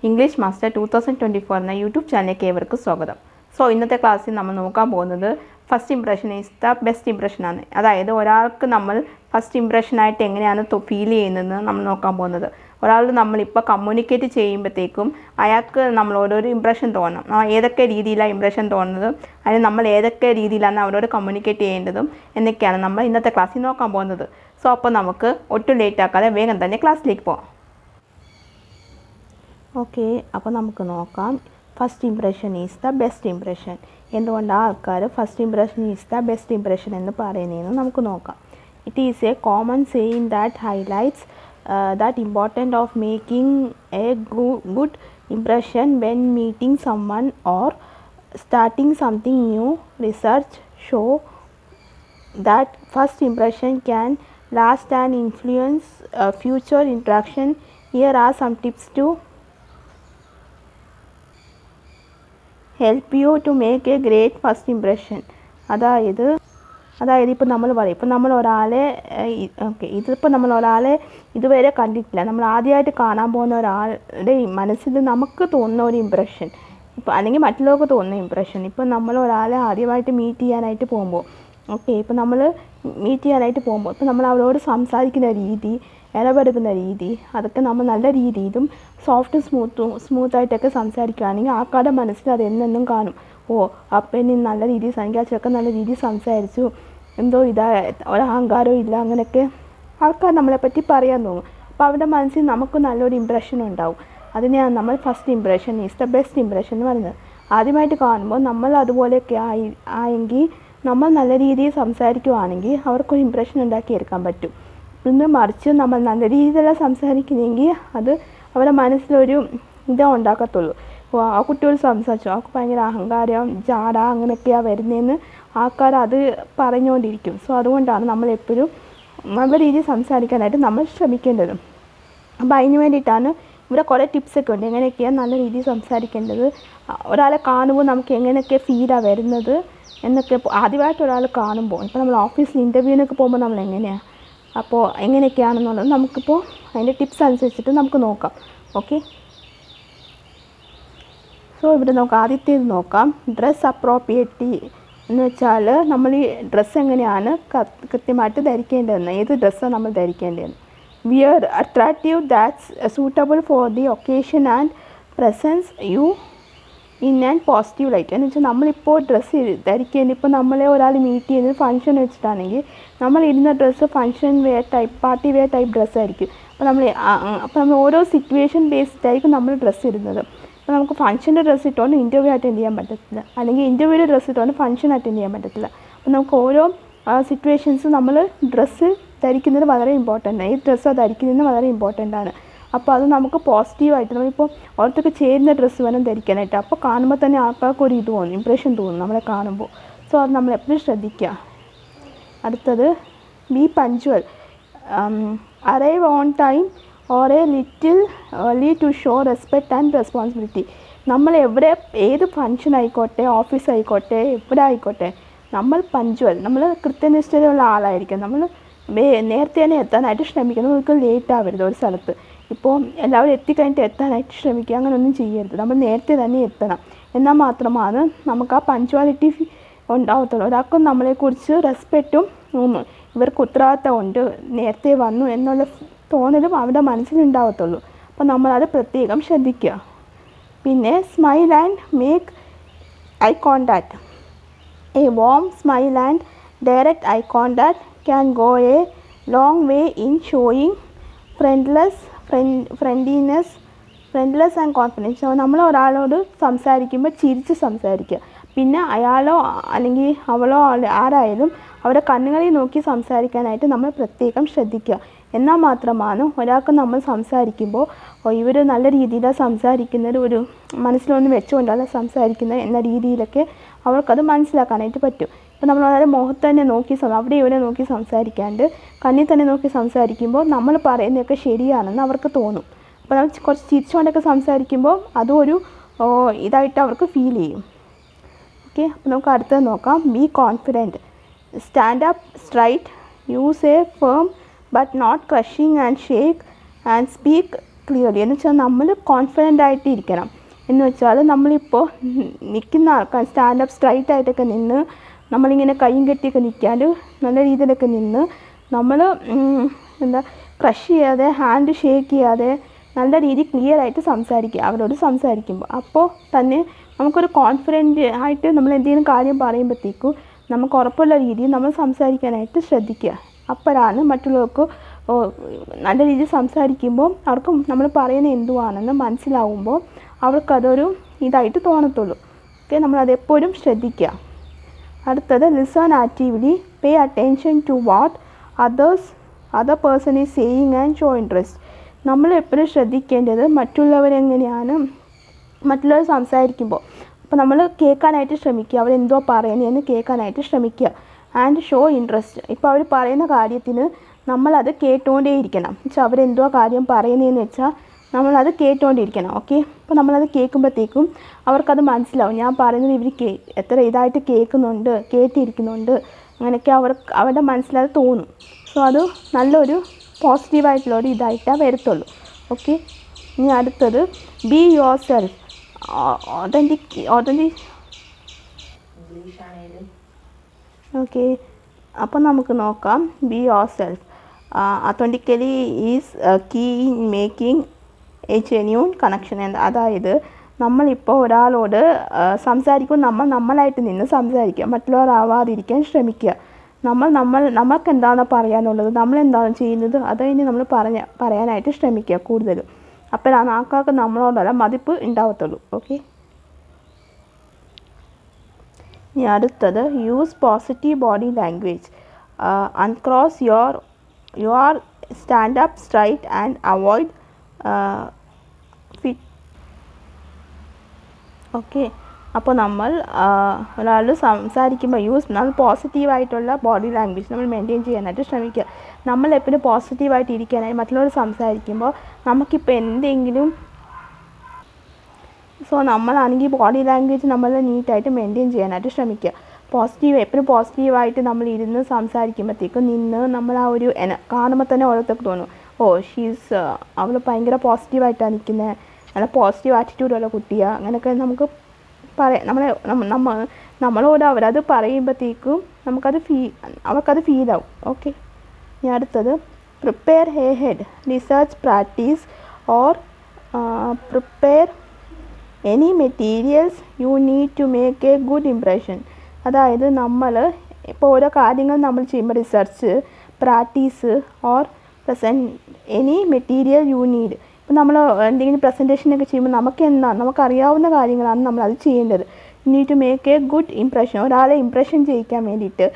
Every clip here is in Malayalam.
ഇംഗ്ലീഷ് മാസ്റ്റർ 2024 എന്ന യൂട്യൂബ് ചാനലിലേക്ക് ഏവർക്കും സ്വാഗതം. സോ ഇന്നത്തെ ക്ലാസ്സിൽ നമ്മൾ നോക്കാൻ പോകുന്നത് first impression is the best impression ആണ്. അതായത് ഒരാൾക്ക് നമ്മൾ ഫസ്റ്റ് ഇംപ്രഷനായിട്ട് എങ്ങനെയാണ് ഫീൽ ചെയ്യുന്നതെന്ന് നമ്മൾ നോക്കാൻ പോകുന്നത്. ഒരാൾ നമ്മളിപ്പോൾ കമ്മ്യൂണിക്കേറ്റ് ചെയ്യുമ്പോഴത്തേക്കും അയാൾക്ക് നമ്മൾ ഓരോരോ ഇംപ്രഷൻ തോന്നണം. ഏതൊക്കെ രീതിയിലാണ് ഇംപ്രഷൻ തോന്നുന്നത്, അതിന് നമ്മൾ ഏതൊക്കെ രീതിയിലാണ് അവരോട് കമ്മ്യൂണിക്കേറ്റ് ചെയ്യേണ്ടതും എന്നൊക്കെയാണ് നമ്മൾ ഇന്നത്തെ ക്ലാസ്സിൽ നോക്കാൻ പോകുന്നത്. സോ അപ്പോൾ നമുക്ക് ഒട്ടും ലേറ്റ് ആക്കാതെ വേഗം തന്നെ ക്ലാസ്സിലേക്ക് പോകാം. ഓക്കെ, അപ്പോൾ നമുക്ക് നോക്കാം. First impression is the best impression. എന്തുകൊണ്ടാണ് ആൾക്കാർ first impression is the best impression എന്ന് പറയുന്നതെന്ന് നമുക്ക് നോക്കാം. It is a common saying that highlights that important of making a good impression when meeting someone or starting something new. Research show that first impression can last and influence future interaction. Here are some tips to help you to make a great first impression. അതായത് ഇപ്പോൾ നമ്മൾ പറയും, ഇപ്പോൾ നമ്മൾ ഒരാളെ ഇതിപ്പോൾ നമ്മൾ ഒരാളെ ഇതുവരെ കണ്ടിട്ടില്ല, നമ്മൾ ആദ്യമായിട്ട് കാണാൻ പോകുന്ന ഒരാളുടെ മനസ്സിൽ നമുക്ക് തോന്നുന്ന ഒരു ഇംപ്രഷൻ, ഇപ്പോൾ അല്ലെങ്കിൽ മറ്റുള്ളവർക്ക് തോന്നുന്ന ഇംപ്രഷൻ. ഇപ്പോൾ നമ്മൾ ഒരാളെ ആദ്യമായിട്ട് മീറ്റ് ചെയ്യാനായിട്ട് പോകുമ്പോൾ ഇപ്പോൾ നമ്മൾ മീറ്റ് ചെയ്യാനായിട്ട് പോകുമ്പോൾ ഇപ്പോൾ നമ്മൾ അവരോട് സംസാരിക്കുന്ന രീതി, ഇടപെടുന്ന രീതി, അതൊക്കെ നമ്മൾ നല്ല രീതിയിലും സോഫ്റ്റ് സ്മൂത്തായിട്ടൊക്കെ സംസാരിക്കുകയാണെങ്കിൽ ആൾക്കാരുടെ മനസ്സിൽ അത് എന്നെന്നും കാണും. അപ്പം ഇനി നല്ല രീതിയിൽ സംസാരിച്ചൊക്കെ നല്ല രീതിയിൽ സംസാരിച്ചു, എന്തോ ഒരു അഹങ്കാരവും ഇല്ല, അങ്ങനെയൊക്കെ ആൾക്കാർ നമ്മളെപ്പറ്റി പറയാൻ തോന്നും. അപ്പോൾ അവരുടെ മനസ്സിൽ നമുക്ക് നല്ലൊരു ഇംപ്രഷൻ ഉണ്ടാവും. അതിനെയാണ് നമ്മൾ first impression is the best impression എന്ന് പറയുന്നത്. ആദ്യമായിട്ട് കാണുമ്പോൾ നമ്മൾ അതുപോലെയൊക്കെ ആയെങ്കിൽ, നമ്മൾ നല്ല രീതിയിൽ സംസാരിക്കുവാണെങ്കിൽ അവർക്കൊരു ഇംപ്രഷൻ ഉണ്ടാക്കിയെടുക്കാൻ പറ്റും. ഇന്ന് മറിച്ച് നമ്മൾ നല്ല രീതിയിലുള്ള സംസാരിക്കുന്നെങ്കിൽ അത് അവരുടെ മനസ്സിലൊരു ഉണ്ടാക്കത്തുള്ളൂ. ആ കുട്ടിയോട് സംസാരിച്ചു, അവർക്ക് ഭയങ്കര അഹങ്കാരം, ജാട, അങ്ങനെയൊക്കെയാണ് വരുന്നതെന്ന് ആൾക്കാർ അത് പറഞ്ഞുകൊണ്ടിരിക്കും. സോ അതുകൊണ്ടാണ് നമ്മളെപ്പോഴും നല്ല രീതിയിൽ സംസാരിക്കാനായിട്ട് നമ്മൾ ശ്രമിക്കേണ്ടത്. അപ്പോൾ അതിന് വേണ്ടിയിട്ടാണ് ഇവിടെ കുറേ ടിപ്സൊക്കെ ഉണ്ട്, എങ്ങനെയൊക്കെയാണ് നല്ല രീതിയിൽ സംസാരിക്കേണ്ടത്, ഒരാളെ കാണുമ്പോൾ നമുക്ക് എങ്ങനെയൊക്കെ ഫീലാണ് വരുന്നത് എന്നൊക്കെ. ആദ്യമായിട്ട് ഒരാൾ കാണുമ്പോൾ, ഇപ്പോൾ നമ്മൾ ഓഫീസിൽ ഇൻ്റർവ്യൂവിനൊക്കെ പോകുമ്പോൾ നമ്മൾ എങ്ങനെയാണ്, അപ്പോൾ എങ്ങനെയൊക്കെയാണെന്നുള്ളത് നമുക്കിപ്പോൾ അതിൻ്റെ ടിപ്സ് അനുസരിച്ചിട്ട് നമുക്ക് നോക്കാം. ഓക്കെ, സോ ഇവിടെ നോക്കാം. ആദ്യത്തേത് നോക്കാം, ഡ്രസ്സ് അപ്രോപ്രിയേറ്റി എന്ന് വെച്ചാൽ നമ്മൾ ഈ ഡ്രസ്സ് എങ്ങനെയാണ് കൃത്യമായിട്ട് ധരിക്കേണ്ടതെന്ന്, ഏത് ഡ്രസ്സാണ് നമ്മൾ ധരിക്കേണ്ടതെന്ന്. Wear attractive that's suitable for the occasion and presence you in and positive light. എന്ന് വെച്ചാൽ നമ്മളിപ്പോൾ ഡ്രസ്സ് ധരിക്കേണ്ടത്, ഇപ്പോൾ നമ്മളെ ഒരാൾ മീറ്റ് ചെയ്യുന്നത് ഫംഗ്ഷൻ വെച്ചിട്ടാണെങ്കിൽ നമ്മൾ ഇടുന്ന dress function wear type, party wear type ഡ്രസ്സായിരിക്കും. അപ്പോൾ നമ്മൾ ഓരോ സിറ്റുവേഷൻ ബേസ്ഡായിരിക്കും നമ്മൾ ഡ്രസ്സ് ഇടുന്നത്. അപ്പോൾ നമുക്ക് ഫംഗ്ഷൻ്റെ ഡ്രസ്സ് ഇട്ടുകൊണ്ട് ഇൻ്റർവ്യൂ അറ്റൻഡ് ചെയ്യാൻ പറ്റത്തില്ല, അല്ലെങ്കിൽ ഇൻ്റർവ്യൂവിൻ്റെ ഡ്രസ്സ് ഇട്ടുകൊണ്ട് ഫംഗ്ഷൻ അറ്റൻഡ് ചെയ്യാൻ പറ്റത്തില്ല. അപ്പോൾ നമുക്ക് ഓരോ സിറ്റുവേഷൻസ് നമ്മൾ ഡ്രസ്സ് ധരിക്കുന്നത് വളരെ ഇമ്പോർട്ടൻ്റ് ആണ്, ഈ ഡ്രസ്സ് ധരിക്കുന്നതിന് വളരെ ഇമ്പോർട്ടൻ്റ് ആണ്. അപ്പോൾ അത് നമുക്ക് പോസിറ്റീവായിട്ട് നമ്മളിപ്പോൾ ഓരോരുത്തർക്ക് ചേരുന്ന ഡ്രസ്സ് വേണം ധരിക്കാനായിട്ട്. അപ്പോൾ കാണുമ്പോൾ തന്നെ ആൾക്കാർക്ക് ഒരു തോന്നും, ഇംപ്രഷൻ തോന്നും നമ്മളെ കാണുമ്പോൾ. സോ അത് നമ്മൾ എപ്പോഴും ശ്രദ്ധിക്കുക. അടുത്തത്, be punctual, arrive on time or a little early to show respect and responsibility. നമ്മൾ ഏത് ഫംഗ്ഷൻ ആയിക്കോട്ടെ, ഓഫീസ് ആയിക്കോട്ടെ, എവിടെ ആയിക്കോട്ടെ, നമ്മൾ പഞ്ച്വൽ, നമ്മൾ കൃത്യനിഷ്ഠതയുള്ള ആളായിരിക്കും. നമ്മൾ നേരത്തെ തന്നെ എത്താനായിട്ട് ശ്രമിക്കണം, ഒരിക്കലും ലേറ്റ് ആവരുത് ഒരു സ്ഥലത്ത്. ഇപ്പോൾ എല്ലാവരും എത്തിക്കഴിഞ്ഞിട്ട് എത്താനായിട്ട് ശ്രമിക്കുക, അങ്ങനെയൊന്നും ചെയ്യരുത്. നമ്മൾ നേരത്തെ തന്നെ എത്തണം, എന്നാൽ മാത്രമാണ് നമുക്ക് ആ പഞ്ച്വാലിറ്റി ഉണ്ടാവത്തുള്ളൂ. ഒരാൾക്കും നമ്മളെക്കുറിച്ച് റെസ്പെക്റ്റും ഇവർക്ക് ഉത്തരവാദിത്തമുണ്ട്, നേരത്തെ വന്നു എന്നുള്ള തോന്നലും അവരുടെ മനസ്സിലുണ്ടാവത്തുള്ളൂ. അപ്പോൾ നമ്മളത് പ്രത്യേകം ശ്രദ്ധിക്കുക. പിന്നെ smile and make eye contact. A warm smile and direct eye contact can go a long way in showing friendliness and confidence. നമ്മൾ ഒരാളോട് സംസാരിക്കുമ്പോൾ ചിരിച്ച് സംസാരിക്കുക. പിന്നെ അയാളോ അല്ലെങ്കിൽ അവളോ ആരായാലും അവരുടെ കണ്ണുകളിൽ നോക്കി സംസാരിക്കാനായിട്ട് നമ്മൾ പ്രത്യേകം ശ്രദ്ധിക്കുക. എന്നാൽ മാത്രമാണ് ഒരാൾക്ക് നമ്മൾ സംസാരിക്കുമ്പോൾ ഇവർ നല്ല രീതിയിലാണ് സംസാരിക്കുന്നത്, ഒരു മനസ്സിലൊന്ന് വെച്ചുകൊണ്ടാണ് സംസാരിക്കുന്നത് എന്ന രീതിയിലൊക്കെ അവർക്കത് മനസ്സിലാക്കാനായിട്ട് പറ്റും. ഇപ്പോൾ നമ്മൾ വളരെ മുഖത്ത് തന്നെ നോക്കി, അവിടെ ഇവിടെ നോക്കി സംസാരിക്കാണ്ട് കണ്ണിൽ തന്നെ നോക്കി സംസാരിക്കുമ്പോൾ നമ്മൾ പറയുന്നതൊക്കെ ശരിയാണെന്ന് അവർക്ക് തോന്നും. അപ്പോൾ നമ്മൾ കുറച്ച് ചിരിച്ചുകൊണ്ടൊക്കെ സംസാരിക്കുമ്പോൾ അതും ഒരു ഇതായിട്ട് അവർക്ക് ഫീൽ ചെയ്യും. ഓക്കെ, അപ്പോൾ നമുക്ക് അടുത്തത് നോക്കാം. Be confident, stand up straight, use a firm but not crushing and shake, and speak clearly എന്ന് വെച്ചാൽ നമ്മൾ കോൺഫിഡൻ്റ് ആയിട്ട് ഇരിക്കണം. എന്ന് വെച്ചാൽ നമ്മളിപ്പോൾ നിൽക്കുന്ന ആൾക്കാർ സ്റ്റാൻഡപ്പ് സ്ട്രൈറ്റ് ആയിട്ടൊക്കെ നിന്ന് നമ്മളിങ്ങനെ കൈയും കെട്ടിയൊക്കെ നിൽക്കാൻ നല്ല രീതിയിലൊക്കെ നിന്ന് നമ്മൾ എന്താ ക്രഷ് ചെയ്യാതെ ഹാൻഡ് ഷേക്ക് ചെയ്യാതെ നല്ല രീതിയിൽ ക്ലിയർ ആയിട്ട് സംസാരിക്കുക അവരോട് സംസാരിക്കുമ്പോൾ. അപ്പോൾ തന്നെ നമുക്കൊരു കോൺഫിഡൻ്റ് ആയിട്ട് നമ്മൾ എന്തെങ്കിലും കാര്യം പറയുമ്പോഴത്തേക്കും നമുക്ക് ഉറപ്പുള്ള രീതിയിൽ നമ്മൾ സംസാരിക്കാനായിട്ട് ശ്രദ്ധിക്കുക. അപ്പോഴാണ് മറ്റുള്ളവർക്ക് നല്ല രീതിയിൽ സംസാരിക്കുമ്പോൾ അവർക്ക് നമ്മൾ പറയുന്നത് എന്തുവാണെന്ന് മനസ്സിലാവുമ്പോൾ അവർക്കതൊരു ഇതായിട്ട് തോന്നത്തുള്ളൂ. ഓക്കെ, നമ്മളതെപ്പോഴും ശ്രദ്ധിക്കുക. അടുത്തത് listen actively, pay attention to what other person is saying and show interest. നമ്മൾ എപ്പോഴും ശ്രദ്ധിക്കേണ്ടത് മറ്റുള്ളവർ സംസാരിക്കുമ്പോൾ അപ്പോൾ നമ്മൾ കേൾക്കാനായിട്ട് ശ്രമിക്കുക, അവരെന്തോ പറയുന്നതെന്ന് കേൾക്കാനായിട്ട് ശ്രമിക്കുക. ആൻഡ് ഷോ ഇൻട്രസ്റ്റ്, ഇപ്പോൾ അവർ പറയുന്ന കാര്യത്തിന് നമ്മളത് കേട്ടുകൊണ്ടേയിരിക്കണം. വെച്ചാൽ അവരെന്തോ കാര്യം പറയുന്നതെന്ന് വെച്ചാൽ നമ്മളത് കേട്ടുകൊണ്ടിരിക്കണം. ഓക്കെ, അപ്പോൾ നമ്മളത് കേൾക്കുമ്പോഴത്തേക്കും അവർക്കത് മനസ്സിലാവും, ഞാൻ പറയുന്നത് ഇവർ എത്ര ഇതായിട്ട് കേട്ടിരിക്കുന്നുണ്ട്, അങ്ങനെയൊക്കെ അവരുടെ മനസ്സിലത് തോന്നും. സോ അത് നല്ലൊരു പോസിറ്റീവായിട്ടുള്ളൊരു ഇതായിട്ടാണ് വരത്തുള്ളൂ. ഓക്കെ, ഇനി അടുത്തത് ബി യുവർ സെൽഫ്. ഓക്കെ, അപ്പോൾ നമുക്ക് നോക്കാം. Be yourself authentically is key in making a genuine connection. അതായത് നമ്മളിപ്പോൾ ഒരാളോട് സംസാരിക്കുമ്പോൾ നമ്മളായിട്ട് നിന്ന് സംസാരിക്കുക, മറ്റുള്ളവരാവാതിരിക്കാൻ ശ്രമിക്കുക. നമ്മൾക്ക് എന്താണോ പറയാനുള്ളത്, നമ്മളെന്താണ് ചെയ്യുന്നത് അത് കഴിഞ്ഞ് നമ്മൾ പറയാനായിട്ട് ശ്രമിക്കുക കൂടുതലും. അപ്പോഴാണ് ആൾക്കാർക്ക് നമ്മളോടുള്ള മതിപ്പ് ഉണ്ടാവത്തുള്ളൂ. ഓക്കെ, ഇനി അടുത്തത് use positive body language. Uncross your stand up straight and avoid fit. Okay, അപ്പോൾ നമ്മൾ ഒരാളോട് സംസാരിക്കുമ്പോൾ നമ്മൾ പോസിറ്റീവായിട്ടുള്ള ബോഡി ലാംഗ്വേജ് നമ്മൾ മെയിൻറ്റെയിൻ ചെയ്യാനായിട്ട് ശ്രമിക്കുക. നമ്മളെപ്പോഴും പോസിറ്റീവായിട്ട് ഇരിക്കാനായി മറ്റുള്ളവർ സംസാരിക്കുമ്പോൾ നമുക്കിപ്പോൾ എന്തെങ്കിലും നമ്മളാണെങ്കിൽ ബോഡി ലാംഗ്വേജ് നമ്മൾ നീറ്റായിട്ട് മെയിൻറ്റെയിൻ ചെയ്യാനായിട്ട് ശ്രമിക്കുക. എപ്പോഴും പോസിറ്റീവായിട്ട് നമ്മൾ ഇരുന്ന് സംസാരിക്കുമ്പോഴത്തേക്കും നമ്മൾ ആ ഒരു കാണുമ്പോൾ തന്നെ ഓരോരുത്തർക്ക് തോന്നും, അവൾ ഭയങ്കര പോസിറ്റീവായിട്ടാണ് നിൽക്കുന്നത്, നല്ല പോസിറ്റീവ് ആറ്റിറ്റ്യൂഡുള്ള കുട്ടിയാണ്, അങ്ങനെയൊക്കെ നമുക്ക് നമ്മളോട് അവരത് പറയുമ്പോഴത്തേക്കും അവർക്കത് ഫീലാവും. ഓക്കെ, ഇനി അടുത്തത് prepare a head research practice or prepare any materials you need to make a good impression. അതായത് നമ്മൾ ഇപ്പോൾ ഓരോ കാര്യങ്ങൾ നമ്മൾ ചെയ്യുമ്പോൾ research practice or any material you need. ഇപ്പോൾ നമ്മൾ എന്തെങ്കിലും പ്രസൻറ്റേഷനൊക്കെ ചെയ്യുമ്പോൾ നമുക്കറിയാവുന്ന കാര്യങ്ങളാണ് നമ്മളത് ചെയ്യേണ്ടത്. Need to make a good impression. ഒരാളെ ഇംപ്രഷൻ ചെയ്യിക്കാൻ വേണ്ടിയിട്ട്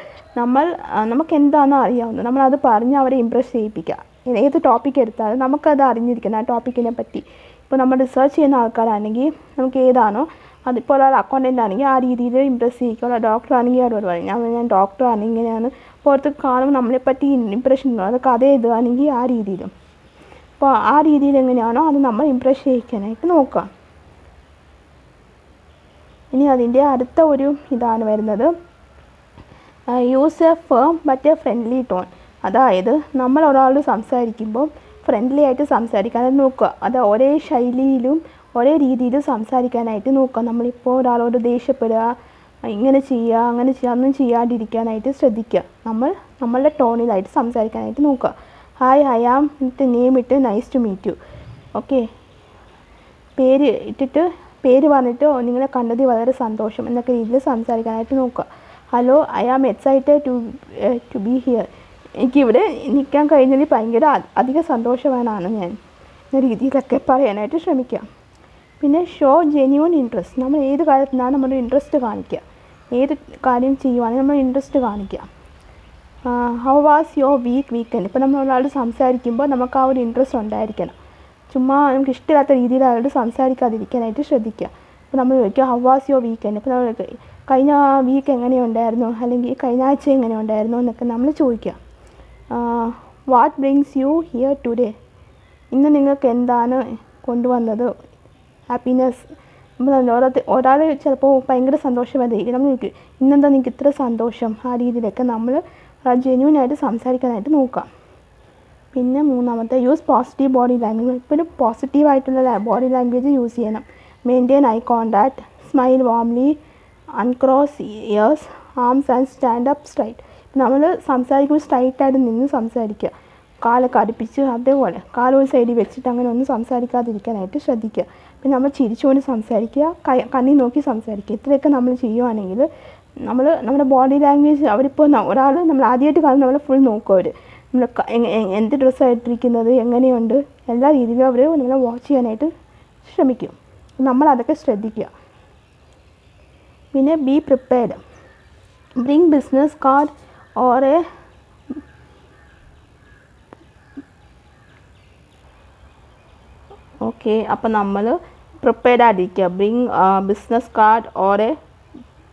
നമുക്ക് എന്താണോ അറിയാവുന്നത് നമ്മളത് പറഞ്ഞ് അവരെ ഇംപ്രസ് ചെയ്യിപ്പിക്കുക. ഏത് ടോപ്പിക് എടുത്താലും നമുക്കത് അറിഞ്ഞിരിക്കണം ആ ടോപ്പിക്കിനെ പറ്റി. ഇപ്പോൾ നമ്മൾ റിസർച്ച് ചെയ്യുന്ന ആൾക്കാരാണെങ്കിൽ നമുക്ക് ഏതാണോ അതിപ്പോൾ ഒരാൾ അക്കൗണ്ടൻ്റ് ആണെങ്കിൽ ആ രീതിയിൽ ഇംപ്രസ് ചെയ്യിക്കുക. ഡോക്ടർ ആണെങ്കിൽ അവരോട് പറയും ഞാൻ ഡോക്ടറാണ്, ഇങ്ങനെയാണ്. പുറത്ത് കാണുമ്പോൾ നമ്മളെപ്പറ്റി ഇംപ്രഷൻ ഉണ്ടോ, അത് കഥ എഴുതുകയാണെങ്കിൽ ആ രീതിയിലും. അപ്പോൾ ആ രീതിയിൽ എങ്ങനെയാണോ അത് നമ്മൾ ഇംപ്രസ് ചെയ്യിക്കാനായിട്ട് നോക്കുക. ഇനി അതിൻ്റെ അടുത്ത ഒരു ഇതാണ് വരുന്നത് use a firm but A friendly tone. അതായത് നമ്മൾ ഒരാളോട് സംസാരിക്കുമ്പോൾ ഫ്രണ്ട്ലി ആയിട്ട് സംസാരിക്കാനായിട്ട് നോക്കുക. അത് ഒരേ ശൈലിയിലും ഒരേ രീതിയിലും സംസാരിക്കാനായിട്ട് നോക്കുക. നമ്മളിപ്പോൾ ഒരാളോട് ദേഷ്യപ്പെടുക, ഇങ്ങനെ ചെയ്യുക അങ്ങനെ ചെയ്യുക ഒന്നും ചെയ്യാണ്ടിരിക്കാനായിട്ട് ശ്രദ്ധിക്കുക. നമ്മളുടെ ടോണിലായിട്ട് സംസാരിക്കാനായിട്ട് നോക്കുക. ഹായ്, ഐ ആം നെയിം ഇട്ട് nice to meet you. Okay, പേര് പറഞ്ഞിട്ട് നിങ്ങളെ കണ്ടതിൽ വളരെ സന്തോഷം എന്നൊക്കെ രീതിയിൽ സംസാരിക്കാനായിട്ട് നോക്കുക. Hello, I am excited to be here. എനിക്കിവിടെ നിൽക്കാൻ കഴിഞ്ഞതിൽ ഭയങ്കര അധിക സന്തോഷവാനാണ് ഞാൻ എന്ന രീതിയിലൊക്കെ പറയാനായിട്ട് ശ്രമിക്കുക. പിന്നെ ഷോ ജെന്യൂൻ ഇൻട്രസ്റ്റ്. നമ്മൾ ഏത് കാര്യത്തിനാണ് നമ്മുടെ ഇൻട്രസ്റ്റ് കാണിക്കുക, ഏത് കാര്യം ചെയ്യുവാണെങ്കിൽ നമ്മൾ ഇൻട്രസ്റ്റ് കാണിക്കുക. How was your weekend. ഇപ്പോൾ നമ്മൾ ഒരാളോട് സംസാരിക്കുമ്പോൾ നമുക്ക് ആ ഒരു ഇൻട്രസ്റ്റ് ഉണ്ടായിരിക്കണം. ചുമ്മാ നമുക്ക് ഇഷ്ടമില്ലാത്ത രീതിയിൽ അയാളോട് സംസാരിക്കാതിരിക്കാനായിട്ട് ശ്രദ്ധിക്കുക. അപ്പോൾ നമ്മൾ ചോദിക്കുക ഹൗ വാസ് യുവർ വീക്കെൻഡ്. ഇപ്പോൾ നമ്മൾ കഴിഞ്ഞ വീക്ക് എങ്ങനെയുണ്ടായിരുന്നു, അല്ലെങ്കിൽ കഴിഞ്ഞ ആഴ്ച എങ്ങനെയുണ്ടായിരുന്നു എന്നൊക്കെ നമ്മൾ ചോദിക്കുക. What brings U here today. ഇന്ന് നിങ്ങൾക്ക് എന്താണ് കൊണ്ടുവന്നത്, ഹാപ്പിനെസ്. ഒരാൾ ചിലപ്പോൾ ഭയങ്കര സന്തോഷമായിരിക്കും, നമ്മൾ ചോദിക്കും ഇന്നെന്താ നിങ്ങൾക്ക് ഇത്ര സന്തോഷം. ആ രീതിയിലൊക്കെ നമ്മൾ ജെന്യൂനായിട്ട് സംസാരിക്കാനായിട്ട് നോക്കാം. പിന്നെ മൂന്നാമത്തെ യൂസ് പോസിറ്റീവ് ബോഡി ലാംഗ്വേജ്. എപ്പോഴും പോസിറ്റീവായിട്ടുള്ള ബോഡി ലാംഗ്വേജ് യൂസ് ചെയ്യണം. Maintain eye contact, smile warmly, uncross ears, arms and stand up straight. നമ്മൾ സംസാരിക്കുമ്പോൾ സ്ട്രൈറ്റായിട്ട് നിന്ന് സംസാരിക്കുക, കാലൊക്കെ അടുപ്പിച്ച് അതേപോലെ കാലൊരു സൈഡിൽ വെച്ചിട്ട് അങ്ങനെ ഒന്നും സംസാരിക്കാതിരിക്കാനായിട്ട് ശ്രദ്ധിക്കുക. പിന്നെ നമ്മൾ ചിരിച്ചുകൊണ്ട് സംസാരിക്കുക, കണ്ണിൽ നോക്കി സംസാരിക്കുക. ഇത്രയൊക്കെ നമ്മൾ ചെയ്യുവാണെങ്കിൽ നമ്മുടെ ബോഡി ലാംഗ്വേജ് അവരിപ്പോൾ ഒരാൾ നമ്മൾ ആദ്യമായിട്ട് കാണുന്ന നമ്മളെ ഫുൾ നോക്കും. അവർ നമ്മൾ എന്ത് ഡ്രസ്സാണ് ഇട്ടിരിക്കുന്നത്, എങ്ങനെയുണ്ട്, എല്ലാ രീതിയിലും അവർ നമ്മളെ വാച്ച് ചെയ്യാനായിട്ട് ശ്രമിക്കും. നമ്മളതൊക്കെ ശ്രദ്ധിക്കുക. പിന്നെ be prepared. Bring business card or a okay. അപ്പോൾ നമ്മൾ പ്രിപ്പയർഡ് ആയിരിക്കുക. Bring business card or a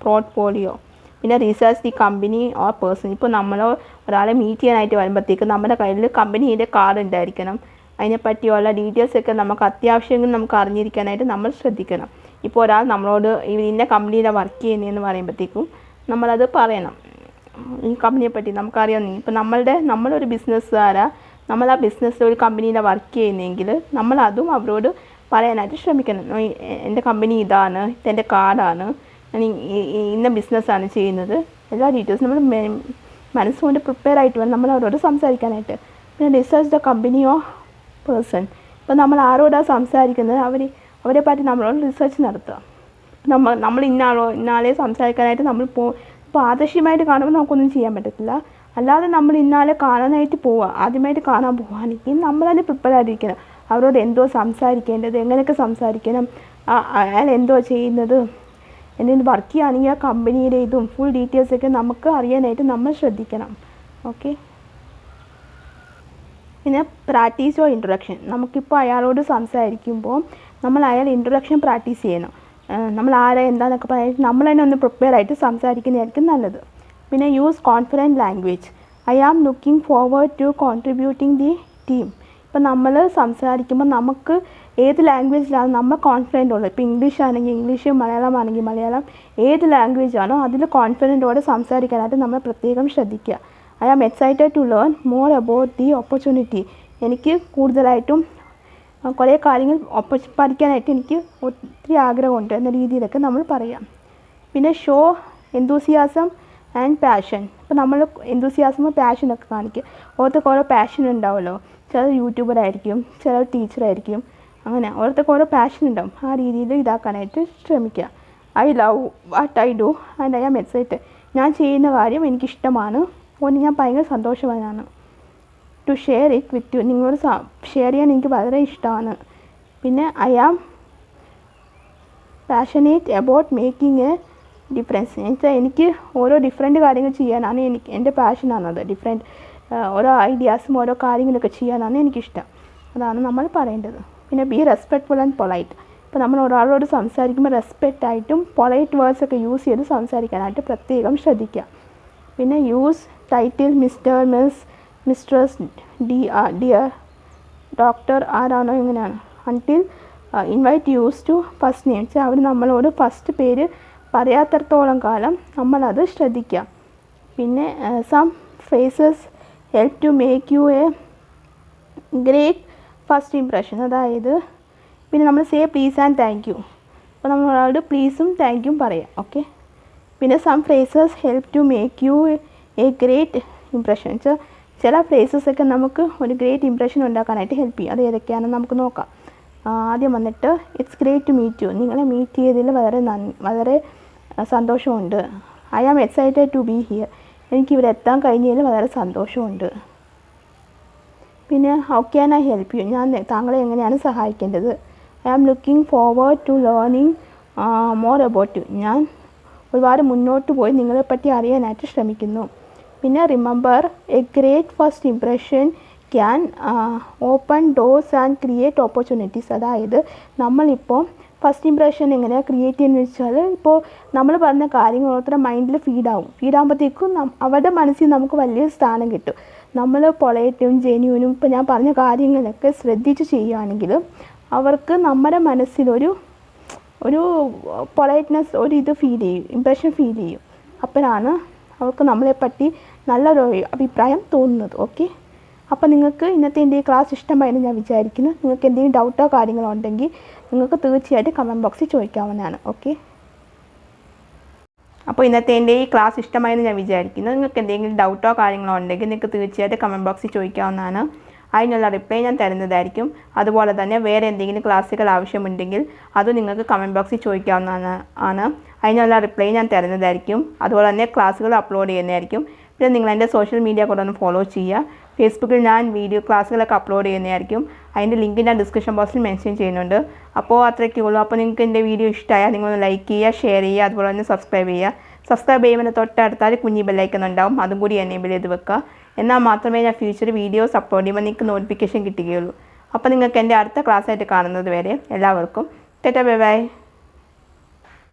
portfolio. പിന്നെ research the company or person. ഇപ്പോൾ നമ്മൾ ഒരാളെ മീറ്റ് ചെയ്യാനായിട്ട് വരുമ്പോഴത്തേക്ക് നമ്മുടെ കയ്യിൽ കമ്പനീൻ്റെ കാർഡ് ഉണ്ടായിരിക്കണം. അതിനെപ്പറ്റിയുള്ള ഡീറ്റെയിൽസൊക്കെ നമുക്ക് അത്യാവശ്യമെങ്കിൽ നമുക്ക് അറിഞ്ഞിരിക്കാനായിട്ട് നമ്മൾ ശ്രദ്ധിക്കണം. ഇപ്പോൾ ഒരാൾ നമ്മളോട് ഇന്ന കമ്പനിയിലാണ് വർക്ക് ചെയ്യുന്നതെന്ന് പറയുമ്പോഴത്തേക്കും നമ്മളത് പറയണം. ഈ കമ്പനിയെ പറ്റി നമുക്കറിയാം. ഇപ്പോൾ നമ്മളൊരു ബിസിനസ്സുകാരാണ്, നമ്മൾ ആ ബിസിനസ്സിൽ ഒരു കമ്പനിയിലാണ് വർക്ക് ചെയ്യുന്നതെങ്കിൽ നമ്മളതും അവരോട് പറയാനായിട്ട് ശ്രമിക്കണം. എൻ്റെ കമ്പനി ഇതാണ്, ഇതെൻ്റെ കാർഡാണ്, ഞാൻ ഇന്ന ബിസിനസ്സാണ് ചെയ്യുന്നത്. എല്ലാ ഡീറ്റെയിൽസും നമ്മൾ മനസ്സുകൊണ്ട് പ്രിപ്പയർ ആയിട്ട് വേണം നമ്മൾ അവരോട് സംസാരിക്കാനായിട്ട്. പിന്നെ റിസർച്ച് ദ കമ്പനിയോ പേഴ്സൺ. ഇപ്പോൾ നമ്മൾ ആരോടാണ് സംസാരിക്കുന്നത് അവരെ പറ്റി നമ്മളോട് റിസർച്ച് നടത്തുക. നമ്മൾ ഇന്നാളെ സംസാരിക്കാനായിട്ട് നമ്മൾ ഇപ്പോൾ ആദർശമായിട്ട് കാണുമ്പോൾ നമുക്കൊന്നും ചെയ്യാൻ പറ്റത്തില്ല. അല്ലാതെ നമ്മൾ ഇന്നാളെ കാണാനായിട്ട് പോവുക, ആദ്യമായിട്ട് കാണാൻ പോവുകയാണെങ്കിൽ നമ്മളതിന് പ്രിപ്പയർ ആയിരിക്കണം. അവരോട് എന്തോ സംസാരിക്കേണ്ടത്, എങ്ങനെയൊക്കെ സംസാരിക്കണം, അയാൾ എന്തോ ചെയ്യുന്നത്, എന്തെങ്കിലും വർക്ക് ചെയ്യുകയാണെങ്കിൽ ആ കമ്പനിയുടെ ഇതും ഫുൾ ഡീറ്റെയിൽസൊക്കെ നമുക്ക് അറിയാനായിട്ട് നമ്മൾ ശ്രദ്ധിക്കണം. ഓക്കെ. പിന്നെ പ്രാക്ടീസോ ഇൻട്രൊഡക്ഷൻ. നമുക്കിപ്പോൾ അയാളോട് സംസാരിക്കുമ്പോൾ നമ്മൾ ഇൻട്രൊഡക്ഷൻ പ്രാക്ടീസ് ചെയ്യണം. നമ്മൾ ആരെ എന്താണെന്നൊക്കെ പറയാനായിട്ട് നമ്മൾ തന്നെ ഒന്ന് പ്രിപ്പയർ ആയിട്ട് സംസാരിക്കുന്നതായിരിക്കും നല്ലത്. പിന്നെ use confident language. I am looking forward to contributing the team. ഇപ്പം നമ്മൾ സംസാരിക്കുമ്പോൾ നമുക്ക് ഏത് ലാംഗ്വേജിലാണ് നമ്മൾ കോൺഫിഡൻ്റ് ഉള്ളത്. ഇപ്പോൾ ഇംഗ്ലീഷ് ആണെങ്കിൽ ഇംഗ്ലീഷ്, മലയാളം ആണെങ്കിൽ മലയാളം, ഏത് ലാംഗ്വേജാണോ അതിൽ കോൺഫിഡൻറ്റോടെ സംസാരിക്കാനായിട്ട് നമ്മൾ പ്രത്യേകം ശ്രദ്ധിക്കുക. I am excited to learn more about the opportunity. എനിക്ക് കൂടുതലായിട്ടും കുറേ കാര്യങ്ങൾ പഠിക്കാനായിട്ട് എനിക്ക് ഒത്തിരി ആഗ്രഹമുണ്ട് എന്ന രീതിയിലൊക്കെ നമ്മൾ പറയാം. പിന്നെ ഷോ എന്തൂസിയാസം ആൻഡ് പാഷൻ. ഇപ്പോൾ നമ്മൾ എന്തൂസിയാസമോ പാഷനൊക്കെ കാണിക്കുക. ഓരോരുത്തർക്ക് ഓരോ പാഷൻ ഉണ്ടാവുമല്ലോ. ചിലർ യൂട്യൂബറായിരിക്കും, ചിലർ ടീച്ചറായിരിക്കും, അങ്ങനെ ഓരോരുത്തർക്ക് ഓരോ പാഷൻ ഉണ്ടാവും. ആ രീതിയിൽ ഇതാക്കാനായിട്ട് ശ്രമിക്കുക. I love what I do and I am excited. ഞാൻ ചെയ്യുന്ന കാര്യം എനിക്കിഷ്ടമാണ്, അതുകൊണ്ട് ഞാൻ ഭയങ്കര സന്തോഷവാനാണ്. To share it with you. നിങ്ങളോട് ഷെയർ ചെയ്യാൻ എനിക്ക് വളരെ ഇഷ്ടമാണ്. പിന്നെ I am passionate about making a difference. എന്നുവെച്ചാൽ എനിക്ക് ഓരോ ഡിഫറെൻറ്റ് കാര്യങ്ങൾ ചെയ്യാനാണ് എൻ്റെ പാഷനാണത്. ഡിഫറെൻറ്റ് ഓരോ ഐഡിയാസും ഓരോ കാര്യങ്ങളൊക്കെ ചെയ്യാനാണ് എനിക്കിഷ്ടം. അതാണ് നമ്മൾ പറയേണ്ടത്. പിന്നെ ബി റെസ്പെക്റ്റ്ഫുൾ ആൻഡ് പൊളൈറ്റ്. ഇപ്പോൾ നമ്മൾ ഒരാളോട് സംസാരിക്കുമ്പോൾ റെസ്പെക്റ്റായിട്ടും പൊളൈറ്റ് വേർഡ്സൊക്കെ യൂസ് ചെയ്ത് സംസാരിക്കാനായിട്ട് പ്രത്യേകം ശ്രദ്ധിക്കുക. പിന്നെ use title mister, miss, mistress, dear, doctor, ആരാണോ എങ്ങനെയാണ്. Until invite use to first name. വെച്ചാൽ അവർ നമ്മളോട് ഫസ്റ്റ് പേര് പറയാത്തടത്തോളം കാലം നമ്മളത് ശ്രദ്ധിക്കുക. പിന്നെ some phrases help to make you a great first impression. അതായത് പിന്നെ നമ്മൾ say please and thank you. അപ്പോൾ നമ്മളോട് പ്ലീസും താങ്ക് യും പറയാം. ഓക്കെ. പിന്നെ some phrases help to make you a great impression. വെച്ചാൽ ചില ഫ്രേസസൊക്കെ നമുക്ക് ഒരു ഗ്രേറ്റ് ഇംപ്രഷൻ ഉണ്ടാക്കാനായിട്ട് ഹെൽപ്പ് ചെയ്യും. അത് ഏതൊക്കെയാണെന്ന് നമുക്ക് നോക്കാം. ആദ്യം വന്നിട്ട് it's great to meet you. നിങ്ങളെ മീറ്റ് ചെയ്തതിൽ വളരെ സന്തോഷമുണ്ട്. I am excited to be here. എനിക്കിവിടെ എത്താൻ കഴിഞ്ഞതിൽ വളരെ സന്തോഷമുണ്ട്. പിന്നെ how can I help you. ഞാൻ താങ്കളെ എങ്ങനെയാണ് സഹായിക്കേണ്ടത്. I am looking forward to learning more about you. ഞാൻ ഒരുപാട് മുന്നോട്ട് പോയി നിങ്ങളെപ്പറ്റി അറിയാനായിട്ട് ശ്രമിക്കുന്നു. പിന്നെ remember a great first impression can open doors and create opportunities. അതായത് നമ്മളിപ്പോൾ ഫസ്റ്റ് ഇംപ്രഷൻ എങ്ങനെയാണ് ക്രിയേറ്റ് ചെയ്യുന്നത് വെച്ചാൽ, ഇപ്പോൾ നമ്മൾ പറഞ്ഞ കാര്യങ്ങൾ ഓരോരുത്തരുടെ മൈൻഡിൽ ഫീഡാകുമ്പോഴത്തേക്കും അവരുടെ മനസ്സിൽ നമുക്ക് വലിയൊരു സ്ഥാനം കിട്ടും. നമ്മൾ പൊളൈറ്റും ജെന്യൂനും ഇപ്പോൾ ഞാൻ പറഞ്ഞ കാര്യങ്ങളൊക്കെ ശ്രദ്ധിച്ച് ചെയ്യുകയാണെങ്കിൽ അവർക്ക് നമ്മുടെ മനസ്സിലൊരു പൊളൈറ്റ്നെസ്, ഇത് ഫീൽ ചെയ്യും, ഇംപ്രഷൻ ഫീൽ ചെയ്യും. അപ്പോഴാണ് അവർക്ക് നമ്മളെപ്പറ്റി നല്ലൊരു അഭിപ്രായം തോന്നുന്നത്. ഓക്കെ. അപ്പോൾ നിങ്ങൾക്ക് ഇന്നത്തെ എൻ്റെ ഈ ക്ലാസ് ഇഷ്ടമായെന്ന് ഞാൻ വിചാരിക്കുന്നു. നിങ്ങൾക്ക് എന്തെങ്കിലും ഡൗട്ടോ കാര്യങ്ങളോ ഉണ്ടെങ്കിൽ നിങ്ങൾക്ക് തീർച്ചയായിട്ടും കമൻറ്റ് ബോക്സിൽ ചോദിക്കാവുന്നതാണ്. ഓക്കെ, അപ്പോൾ ഇന്നത്തെ എൻ്റെ ഈ ക്ലാസ് ഇഷ്ടമായെന്ന് ഞാൻ വിചാരിക്കുന്നു. നിങ്ങൾക്ക് എന്തെങ്കിലും ഡൗട്ടോ കാര്യങ്ങളോ ഉണ്ടെങ്കിൽ നിങ്ങൾക്ക് തീർച്ചയായിട്ടും കമൻറ്റ് ബോക്സിൽ ചോദിക്കാവുന്നതാണ്. അതിനുള്ള റിപ്ലൈ ഞാൻ തരുന്നതായിരിക്കും. അതുപോലെ തന്നെ വേറെ എന്തെങ്കിലും ക്ലാസ്സുകൾ ആവശ്യമുണ്ടെങ്കിൽ അത് നിങ്ങൾക്ക് കമൻറ്റ് ബോക്സിൽ ചോദിക്കാവുന്നതാണ്. അതിനുള്ള റിപ്ലൈ ഞാൻ തരുന്നതായിരിക്കും. അതുപോലെ തന്നെ ക്ലാസ്സുകൾ അപ്ലോഡ് ചെയ്യുന്നതായിരിക്കും. പിന്നെ നിങ്ങൾ എൻ്റെ സോഷ്യൽ മീഡിയ കൂടെ ഒന്ന് ഫോളോ ചെയ്യുക. ഫേസ്ബുക്കിൽ ഞാൻ വീഡിയോ ക്ലാസ്സുകളൊക്കെ അപ്ലോഡ് ചെയ്യുന്നതായിരിക്കും. അതിൻ്റെ ലിങ്ക് ഞാൻ ഡിസ്ക്രിപ്ഷൻ ബോക്സിൽ മെൻഷൻ ചെയ്യുന്നുണ്ട്. അപ്പോൾ അത്രയൊക്കെ ഉള്ളൂ. അപ്പോൾ നിങ്ങൾക്ക് എൻ്റെ വീഡിയോ ഇഷ്ടമായാൽ നിങ്ങളൊന്ന് ലൈക്ക് ചെയ്യുക, ഷെയർ ചെയ്യുക, അതുപോലെ തന്നെ സബ്സ്ക്രൈബ് ചെയ്യുക. സബ്സ്ക്രൈബ് ചെയ്യുമ്പോൾ തൊട്ടടുത്താൽ കുഞ്ഞി ബെല്ലൈക്കൺ ഉണ്ടാവും, അതും കൂടി എനേബിൾ ചെയ്ത് വെക്കുക. എന്നാൽ മാത്രമേ ഞാൻ ഫ്യൂച്ചർ വീഡിയോസ് അപ്ലോഡ് ചെയ്യുമ്പോൾ നിങ്ങൾക്ക് നോട്ടിഫിക്കേഷൻ കിട്ടുകയുള്ളൂ. അപ്പോൾ നിങ്ങൾക്ക് എൻ്റെ അടുത്ത ക്ലാസ്സായിട്ട് കാണുന്നത് വരെ എല്ലാവർക്കും ടാറ്റാ ബൈ ബൈ.